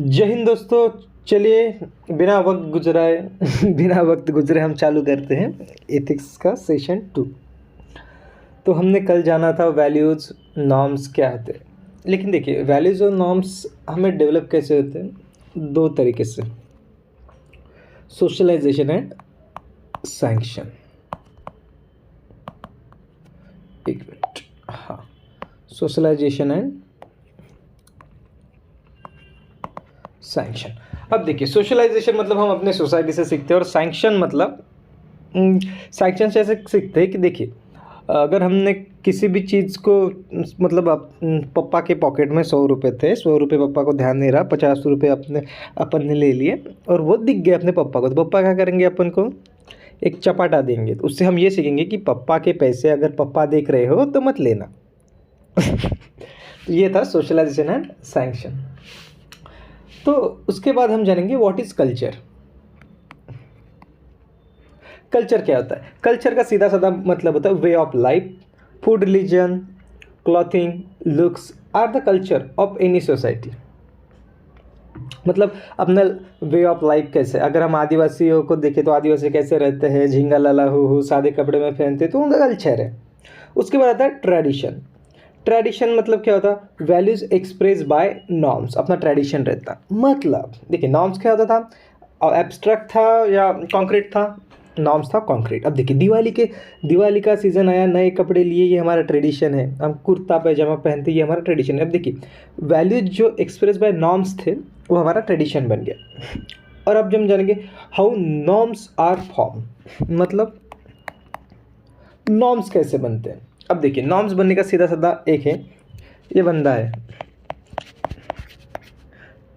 जय हिंद दोस्तों। चलिए बिना वक्त गुजराए बिना वक्त गुजरे हम चालू करते हैं एथिक्स का सेशन 2। तो हमने कल जाना था वैल्यूज़ नॉर्म्स क्या होते हैं। लेकिन देखिए वैल्यूज़ और नॉर्म्स हमें डेवलप कैसे होते हैं, दो तरीके से, सोशलाइजेशन एंड सैंक्शन। एक मिनट, हाँ, सोशलाइजेशन एंड सैंक्शन। अब देखिए सोशलाइजेशन मतलब हम अपने सोसाइटी से सीखते हैं, और सैंक्शन मतलब सैंक्शन से ऐसे सीखते हैं कि देखिए अगर हमने किसी भी चीज़ को मतलब पप्पा के पॉकेट में 100 रुपये थे, 100 रुपये पप्पा को ध्यान नहीं रहा, 50 रुपये अपन ने ले लिए और वो दिख गए अपने पप्पा को, तो पप्पा क्या करेंगे, अपन को एक चपाटा देंगे। तो उससे हम ये सीखेंगे कि पप्पा के पैसे अगर पप्पा देख रहे हो तो मत लेना। तो ये था सोशलाइजेशन एंड सैंक्शन। तो उसके बाद हम जानेंगे व्हाट इज़ कल्चर। कल्चर क्या होता है? कल्चर का सीधा साधा मतलब होता है way of life. Food, religion, clothing, looks are the culture of any society. मतलब अपना वे ऑफ लाइफ कैसे, अगर हम आदिवासियों को देखें तो आदिवासी कैसे रहते हैं, झिंगा लाला हो सादे कपड़े में पहनते, तो उनका कल्चर है। उसके बाद आता है ट्रेडिशन। ट्रेडिशन मतलब क्या होता है? Values express bye norms. अपना ट्रेडिशन रहता, मतलब देखिए नॉर्म्स क्या होता था, एब्स्ट्रैक्ट था या कॉन्क्रीट था? नॉर्म्स था कॉन्क्रीट। अब देखिए दिवाली का सीज़न आया, नए कपड़े लिए, ये हमारा ट्रेडिशन है, हम कुर्ता पैजामा पहनते, ये हमारा ट्रेडिशन है। अब देखिए वैल्यूज जो एक्सप्रेस बाय नॉर्म्स थे वो हमारा ट्रेडिशन बन गया। और अब जब हम जानेंगे हाउ नॉर्म्स आर फॉर्म, मतलब नॉर्म्स कैसे बनते हैं। अब देखिए नॉर्म्स बनने का सीधा साधा एक है, ये बंदा है,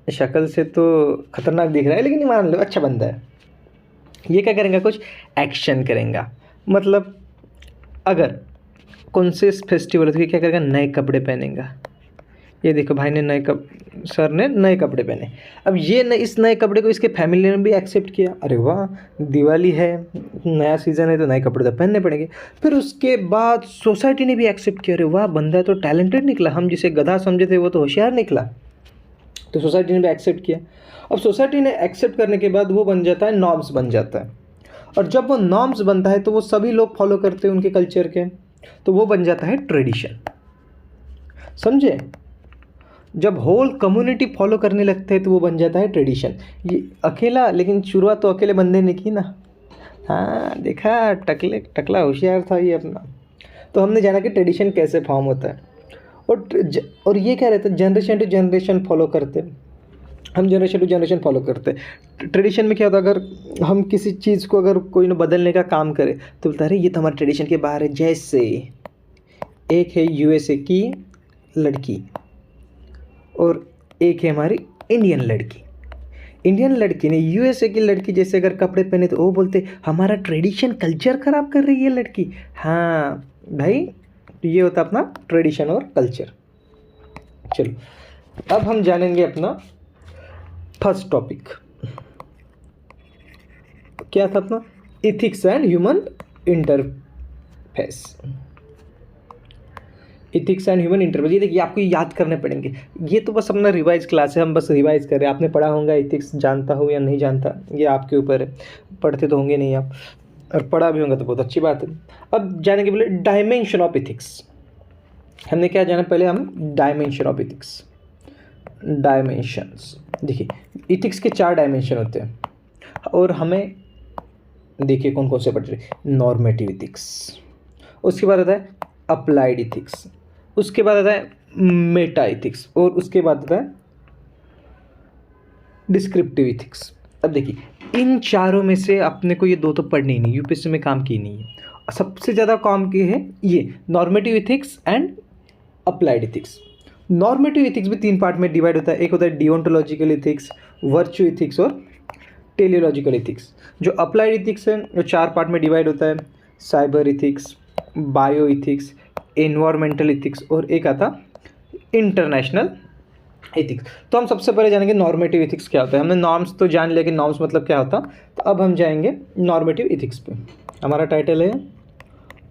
शक्ल से तो खतरनाक दिख रहा है लेकिन मान लो अच्छा बंदा है। ये क्या करेंगे, कुछ एक्शन करेंगे। मतलब अगर कौन से फेस्टिवल है तो ये क्या करेगा, नए कपड़े पहनेगा। ये देखो भाई ने सर ने नए कपड़े पहने। अब ये इस नए कपड़े को इसके फैमिली ने भी एक्सेप्ट किया, अरे वाह दिवाली है, नया सीज़न है तो नए कपड़े तो पहनने पड़ेंगे। फिर उसके बाद सोसाइटी ने भी एक्सेप्ट किया, अरे वाह बंदा तो टैलेंटेड निकला, हम जिसे गधा समझे थे वो तो होशियार निकला। तो सोसाइटी ने भी एक्सेप्ट किया। अब सोसाइटी ने एक्सेप्ट करने के बाद वो बन जाता है नॉर्म्स बन जाता है, और जब वो नॉर्म्स बनता है तो वो सभी लोग फॉलो करते हैं उनके कल्चर के, तो वो बन जाता है ट्रेडिशन। समझे? जब होल कम्युनिटी फॉलो करने लगते हैं तो वो बन जाता है ट्रेडिशन। ये अकेला, लेकिन शुरुआत तो अकेले बंदे ने की ना। हाँ देखा, टकला होशियार था ये अपना। तो हमने जाना कि ट्रेडिशन कैसे फॉर्म होता है, और ये क्या रहता है, जनरेशन टू जनरेशन फॉलो करते हैं हम, जनरेशन टू जनरेशन फॉलो करते हैं। ट्रेडिशन में क्या होता है, अगर हम किसी चीज़ को अगर कोई ना बदलने का काम करे तो बोलता है अरे ये तो हमारे ट्रेडिशन के बाहर है। जैसे एक है यूएसए की लड़की और एक है हमारी इंडियन लड़की। इंडियन लड़की ने यूएसए की लड़की जैसे अगर कपड़े पहने तो वो बोलते हमारा ट्रेडिशन कल्चर ख़राब कर रही है लड़की। हाँ भाई, ये होता अपना ट्रेडिशन और कल्चर। चलो अब हम जानेंगे अपना फर्स्ट टॉपिक, क्या था अपना, ethics and human interface. Ethics and human interface, ये देखिए आपको याद करने पड़ेंगे। ये तो बस अपना रिवाइज क्लास है, हम बस रिवाइज कर रहे हैं। आपने पढ़ा होगा इथिक्स, जानता हो या नहीं जानता ये आपके ऊपर है, पढ़ते तो होंगे नहीं आप, और पढ़ा भी होगा तो बहुत अच्छी बात है। अब जानेंगे बोले डायमेंशन ऑफ इथिक्स। हमने क्या जाना पहले, हम डायमेंशन ऑफ इथिक्स। डायमेंशंस, देखिए इथिक्स के 4 डायमेंशन होते हैं, और हमें देखिए कौन कौन से पढ़ रहे। नॉर्मेटिव इथिक्स, उसके बाद आता है अप्लाइड इथिक्स, उसके बाद आता है मेटा इथिक्स, और उसके बाद आता है डिस्क्रिप्टिव इथिक्स। अब देखिए इन चारों में से अपने को ये दो तो पढ़नी ही नहीं, यूपीएससी में काम की नहीं है। सबसे ज़्यादा काम की है ये normative ethics and applied ethics. Normative ethics भी 3 पार्ट में डिवाइड होता है, एक होता है डिओन्टोलॉजिकल इथिक्स, वर्च्यू इथिक्स और टेलियोलॉजिकल इथिक्स। जो अप्लाइड इथिक्स है वो 4 पार्ट में डिवाइड होता है, cyber ethics, bio ethics, environmental ethics, और एक आता इंटरनेशनल इथिक्स। तो हम सबसे पहले जानेंगे नॉर्मेटिव इथिक्स क्या होता है। हमने नॉर्म्स तो जान लिया कि नॉर्म्स मतलब क्या होता, तो अब हम जाएंगे नॉर्मेटिव इथिक्स पे। हमारा टाइटल है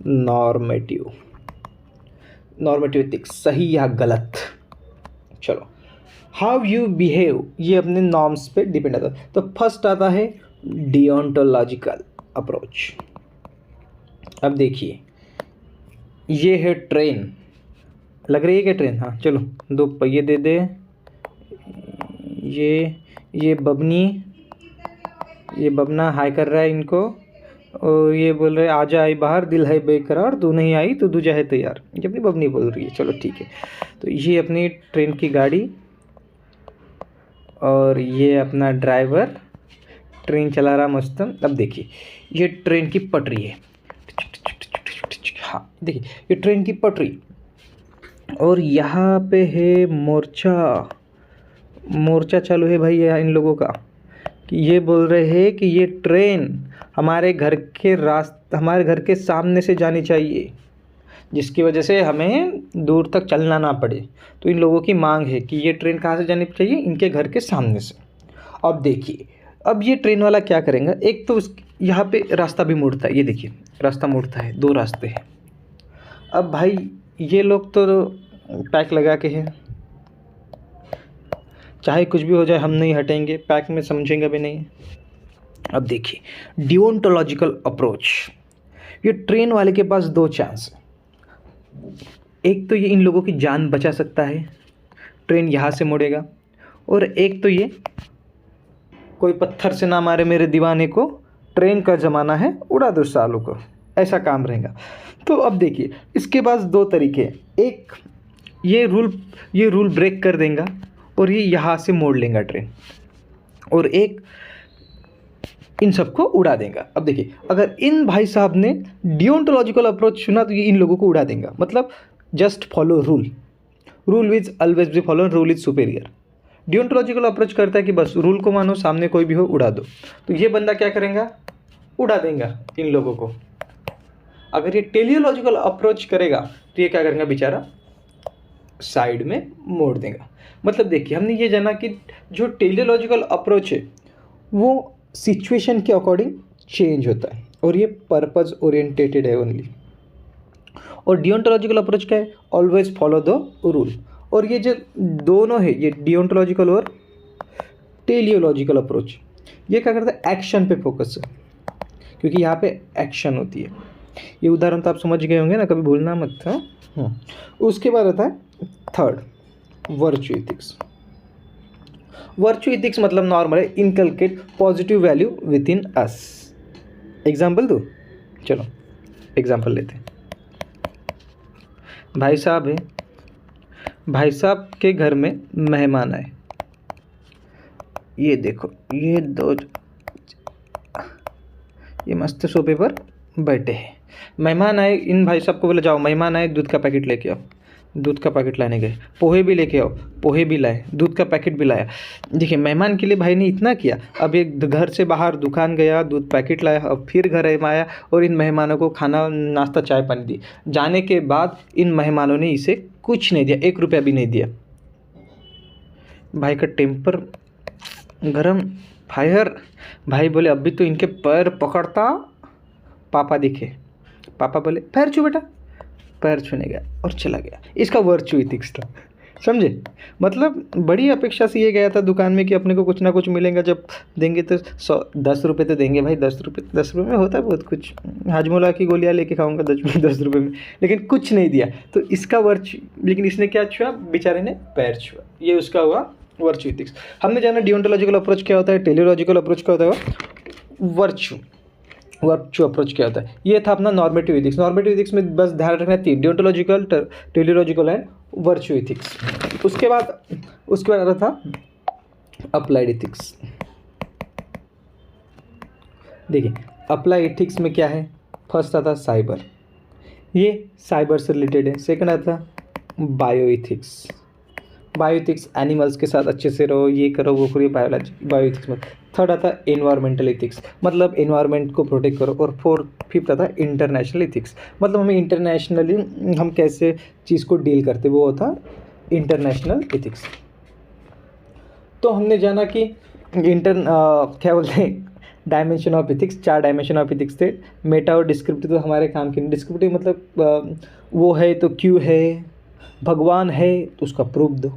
नॉर्मेटिव इथिक्स, सही या गलत। चलो हाउ यू बिहेव, ये अपने नॉर्म्स पे डिपेंड आता है। तो फर्स्ट आता है डिओन्टोलॉजिकल अप्रोच। अब देखिए ये है ट्रेन, लग रही है क्या ट्रेन? हाँ चलो, दो पहिए दे दे। ये बबनी, ये बबना हाय कर रहा है इनको, और ये बोल रहे आजा आई बाहर, दिल है बेकरार, तू नहीं आई तो दूजा है तैयार, ये अपनी बबनी बोल रही है। चलो ठीक है, तो ये अपनी ट्रेन की गाड़ी, और ये अपना ड्राइवर ट्रेन चला रहा मस्त। अब देखिए ये ट्रेन की पटरी है, हाँ देखिए ये ट्रेन की पटरी, और यहाँ पे है मोर्चा चालू है भाई इन लोगों का, कि ये बोल रहे हैं कि ये ट्रेन हमारे घर के सामने से जानी चाहिए, जिसकी वजह से हमें दूर तक चलना ना पड़े। तो इन लोगों की मांग है कि ये ट्रेन कहाँ से जानी चाहिए, इनके घर के सामने से। अब देखिए अब ये ट्रेन वाला क्या करेगा, एक तो यहाँ पे रास्ता भी मुड़ता है, ये देखिए रास्ता मुड़ता है, दो रास्ते हैं। अब भाई ये लोग तो पैक लगा के हैं, चाहे कुछ भी हो जाए हम नहीं हटेंगे, पैक में समझेंगे भी नहीं। अब देखिए डिओन्टोलॉजिकल अप्रोच, ये ट्रेन वाले के पास दो चांस है। एक तो ये इन लोगों की जान बचा सकता है, ट्रेन यहाँ से मुड़ेगा, और एक तो ये कोई पत्थर से ना मारे मेरे दीवाने को, ट्रेन का ज़माना है उड़ा दो सालों को, ऐसा काम रहेगा। तो अब देखिए इसके पास दो तरीके हैं, एक ये रूल ब्रेक कर देगा और ये यहाँ से मोड़ लेगा ट्रेन, और एक इन सबको उड़ा देगा। अब देखिए अगर इन भाई साहब ने डिओन्टोलॉजिकल अप्रोच चुना तो ये इन लोगों को उड़ा देगा, मतलब just follow rule is always be follow, rule is superior. Deontological approach करता है कि बस रूल को मानो, सामने कोई भी हो उड़ा दो। तो ये बंदा क्या करेगा, उड़ा देगा इन लोगों को। अगर ये टेलियोलॉजिकल अप्रोच करेगा तो ये क्या करेगा बेचारा, साइड में मोड़ देगा। मतलब देखिए हमने ये जाना कि जो टेलियोलॉजिकल अप्रोच है वो सिचुएशन के अकॉर्डिंग चेंज होता है, और ये पर्पस ओरिएंटेटेड है ओनली। और डिओन्टोलॉजिकल अप्रोच क्या है, ऑलवेज फॉलो द रूल। और ये जो दोनों है, ये डिओन्टोलॉजिकल और टेलियोलॉजिकल अप्रोच, ये क्या करता है, एक्शन पे फोकस है, क्योंकि यहाँ पे एक्शन होती है। ये उदाहरण तो आप समझ गए होंगे ना, कभी भूलना मत था। उसके बाद आता है third, virtue ethics. Virtue ethics मतलब नॉर्मल है, inculcate positive value with in us. Example दो, चलो एग्जाम्पल लेते हैं। भाई साहब है, भाई साहब के घर में मेहमान आए, ये देखो ये मस्त सोफे पर बैठे हैं। मेहमान आए, इन भाई साहब को बोले जाओ मेहमान आए, दूध का पैकेट लेके आओ। दूध का पैकेट लाने गए, पोहे भी लेके आओ, पोहे भी लाए, दूध का पैकेट भी लाया। देखिए मेहमान के लिए भाई ने इतना किया, अब एक घर से बाहर दुकान गया, दूध पैकेट लाया, अब फिर घर आया और इन मेहमानों को खाना नाश्ता चाय पानी दी। जाने के बाद इन मेहमानों ने इसे कुछ नहीं दिया, 1 रुपया भी नहीं दिया। भाई का टेम्पर गरम, फायर। भाई बोले अभी तो इनके पैर पकड़ता, पापा दिखे, पापा बोले पैर छू बेटा, पैर छूने गया और चला गया। इसका वर्च्यू एथिक्स था, समझे? मतलब बड़ी अपेक्षा से ये गया था दुकान में कि अपने को कुछ ना कुछ मिलेगा, जब देंगे तो 10 रुपये तो देंगे भाई। 10 रुपये में होता है बहुत कुछ, हाजमोला की गोलियां लेके खाऊंगा 10 रुपये में, लेकिन कुछ नहीं दिया। तो इसका वर्च्यू, लेकिन इसने क्या छुआ, बेचारे ने पैर छुआ, ये उसका हुआ वर्च्यू एथिक्स। हमने जाना डिओन्टोलॉजिकल अप्रोच क्या होता है, टेलियोलॉजिकल अप्रोच क्या होता है, वर्च्यू अप्रोच क्या होता है। ये था अपना नॉर्मेटिव एथिक्स। नॉर्मेटिव एथिक्स में बस ध्यान रखना 3, डिओन्टोलॉजिकल, टेलियोलॉजिकल एंड वर्च्यू एथिक्स। उसके बाद आ रहा था अप्लाइड एथिक्स। देखिए अप्लाई एथिक्स में क्या है, फर्स्ट आता साइबर, ये साइबर से रिलेटेड है। सेकंड आता bio ethics, bio ethics animals के साथ अच्छे से रहो, ये करो वो करो, बायो एथिक्स में। थर्ड आता है एनवायरमेंटल एथिक्स, मतलब एनवायरमेंट को प्रोटेक्ट करो। और फिफ्थ आता है इंटरनेशनल एथिक्स, मतलब हमें इंटरनेशनली हम कैसे चीज़ को डील करते, वो होता इंटरनेशनल एथिक्स। तो हमने जाना कि क्या बोलते हैं, dimension of ethics, 4 dimension of ethics थे। मेटा और डिस्क्रिप्टिव तो हमारे काम के, डिस्क्रिप्टिव मतलब वो है तो क्यों है, भगवान है तो उसका प्रूफ दो।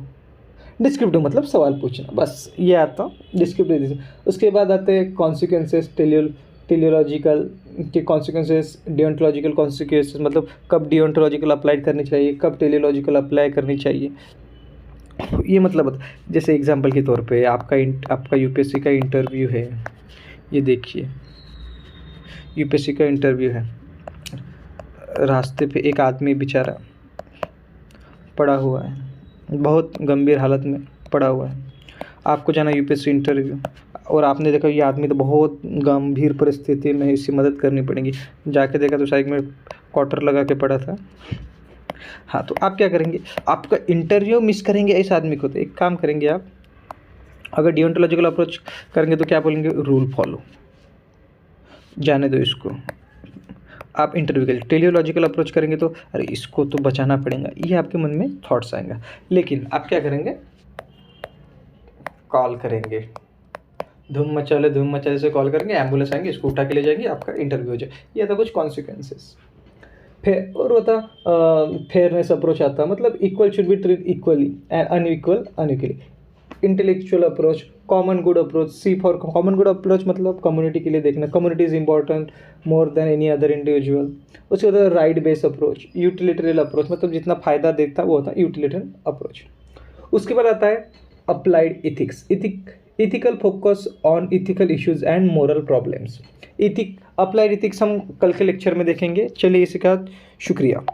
डिस्क्रिप्टिव मतलब सवाल पूछना, बस ये आता डिस्क्रिप्टिव। उसके बाद आते हैं कॉन्सिक्वेंसेस, टेलियोलॉजिकल के कॉन्सिक्वेंसेस, डियोंटोलॉजिकल कॉन्सिक्वेंसेस मतलब कब डियोंटोलॉजिकल अप्लाई करनी चाहिए, कब टेलियोलॉजिकल अप्लाई करनी चाहिए। ये मतलब जैसे एग्जांपल के तौर पे आपका यूपीएससी का इंटरव्यू है, ये देखिए यूपीएससी का इंटरव्यू है, रास्ते पे एक आदमी बेचारा पड़ा हुआ है, बहुत गंभीर हालत में पड़ा हुआ है, आपको जाना यूपीएससी इंटरव्यू, और आपने देखा ये आदमी तो बहुत गंभीर परिस्थिति में, इसकी मदद करनी पड़ेगी, जाके देखा तो साइड में क्वार्टर लगा के पड़ा था। हाँ, तो आप क्या करेंगे, आपका इंटरव्यू मिस करेंगे इस आदमी को, तो एक काम करेंगे आप, अगर डियोंटोलॉजिकल अप्रोच करेंगे तो क्या बोलेंगे, रूल फॉलो, जाने दो इसको। आप इंटरव्यू के लिए टेलियोलॉजिकल अप्रोच करेंगे तो अरे इसको तो बचाना पड़ेगा, ये आपके मन में थॉट्स आएंगे। लेकिन आप क्या करेंगे, कॉल करेंगे, धूम मचाले से कॉल करेंगे, एम्बुलेंस आएंगे, इसको उठा के ले जाएंगे, आपका इंटरव्यू हो जाए। ये था कुछ कॉन्सिक्वेंसेस। फिर और होता फेयरनेस अप्रोच आता, मतलब equal should be treat equally and unequal unequally. Intellectual approach, common good approach, see for common good approach मतलब कम्युनिटी के लिए देखना, community is important more than any other individual. उसके बाद right base approach, utilitarian approach मतलब जितना फायदा देखता है वो होता है यूटिलिटरियल अप्रोच। उसके बाद आता है applied ethics, ethical focus on ethical issues and moral problems. Applied ethics हम कल के लेक्चर में देखेंगे। चलिए इसके बाद शुक्रिया।